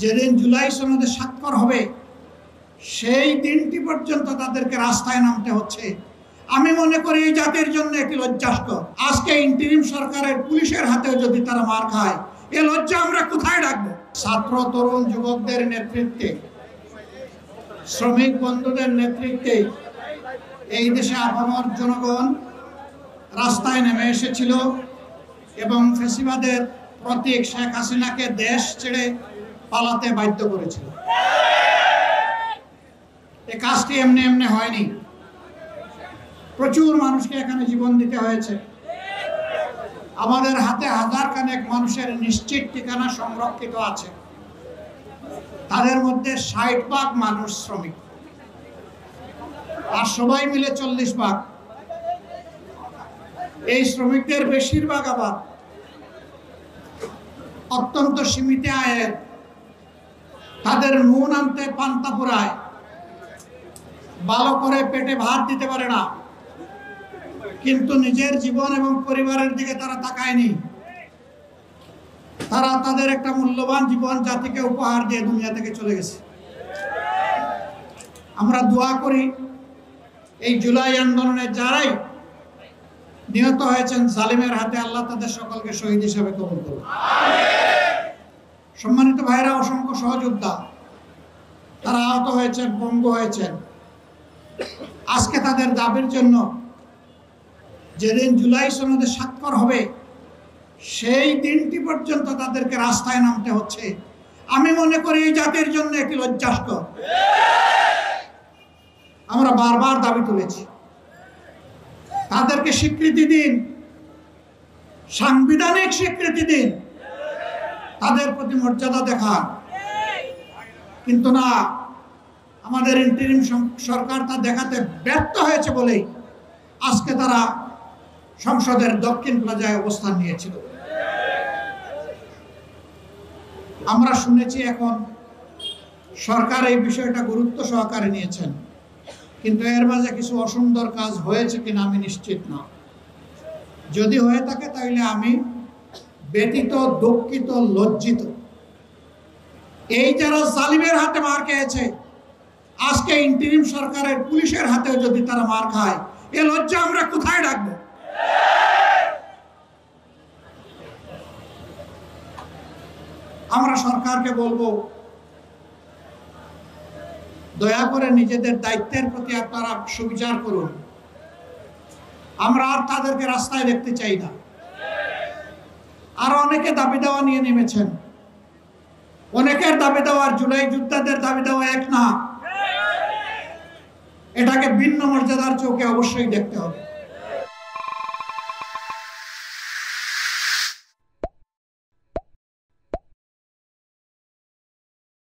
যেদিন জুলাই সনদে স্বাক্ষর হবে সেই দিনটি পর্যন্ত তাদেরকে রাস্তায় নামতে হচ্ছে। আমি মনে করি এই জাতির জন্য একটি লজ্জাস্কর। আজকে ইন্টারিম সরকারের পুলিশের হাতেও যদি তারা মার খায়, এ লজ্জা আমরা কোথায় রাখবো? ছাত্র তরুণ যুবকদের নেতৃত্বে, শ্রমিক বন্ধুদের নেতৃত্বে এই দেশে আপামর জনগণ রাস্তায় নেমে এসেছিল এবং ফ্যাসিবাদের প্রতীক শেখ হাসিনাকে দেশ ছেড়ে পালাতে বাধ্য করেছিল। এই কাজটি এমনি এমনি হয়নি। প্রচুর মানুষকে এখানে জীবন দিতে হয়েছে। আমাদের হাতে হাজার খানেক মানুষের নিশ্চিত ঠিকানা সংরক্ষিত আছে। তাদের মধ্যে 60% মানুষ শ্রমিক, আর সবাই মিলে 40%। এই শ্রমিকদের বেশিরভাগ আবার অত্যন্ত সীমিত আয়ের। তাদের নুন আনতে পান্তা ফুরায়, ভালো করে পেটে ভাত দিতে পারে না, কিন্তু নিজের জীবন এবং পরিবারের দিকে তারা তাকায়নি। তারা তাদের একটা মূল্যবান জীবন জাতিকে উপহার দিয়ে দুনিয়া থেকে চলে গেছে। আমরা দোয়া করি এই জুলাই আন্দোলনে যারাই নিহত হয়েছেন জালিমের হাতে, আল্লাহ তাদের সকলকে শহীদ হিসেবে কবুল করুন। সম্মানিত ভাইরা, অসংখ্য সহযোদ্ধা তারা আহত হয়েছেন, পঙ্গু হয়েছেন। আজকে তাদের দাবির জন্য যেদিন জুলাই সনদে স্বাক্ষর হবে সেই দিনটি পর্যন্ত তাদেরকে রাস্তায় নামতে হচ্ছে। আমি মনে করি এই জাতির জন্য একটি লজ্জাস্কর। আমরা বারবার দাবি তুলেছি, তাদেরকে স্বীকৃতি দিন, সাংবিধানিক স্বীকৃতি দিন, তাদের প্রতি মর্যাদা দেখান। কিন্তু না, আমাদের ইন্টারিম সরকার তা দেখাতে ব্যর্থ হয়েছে বলেই আজকে তারা সংসদের দক্ষিণ প্লাজায় অবস্থান নিয়েছিল। আমরা শুনেছি এখন সরকার এই বিষয়টা গুরুত্ব সহকারে নিয়েছেন, কিন্তু এর মাঝে কিছু অসুন্দর কাজ হয়েছে কিনা আমি নিশ্চিত না। যদি হয়ে থাকে তাহলে আমি ব্যথিত, দুঃখিত, লজ্জিত। এই যারা জালিমের হাতে মার খেয়েছে, আজকে ইন্টারিম সরকারের পুলিশের হাতেও যদি তারা মার খায়, এ লজ্জা আমরা কোথায় রাখবো? আমরা সরকারকে বলবো, দয়া করে নিজেদের দায়িত্বের প্রতি আপনারা সুবিচার করুন। আমরা আর তাদেরকে রাস্তায় দেখতে চাই না। আর অনেকে দাবি দেওয়া নিয়ে নেমেছেন। অনেকের দাবি দেওয়ার জুলাই যোদ্ধাদের দাবি দেওয়া এক না। এটাকে ভিন্ন মর্যাদার চোখে অবশ্যই দেখতে হবে।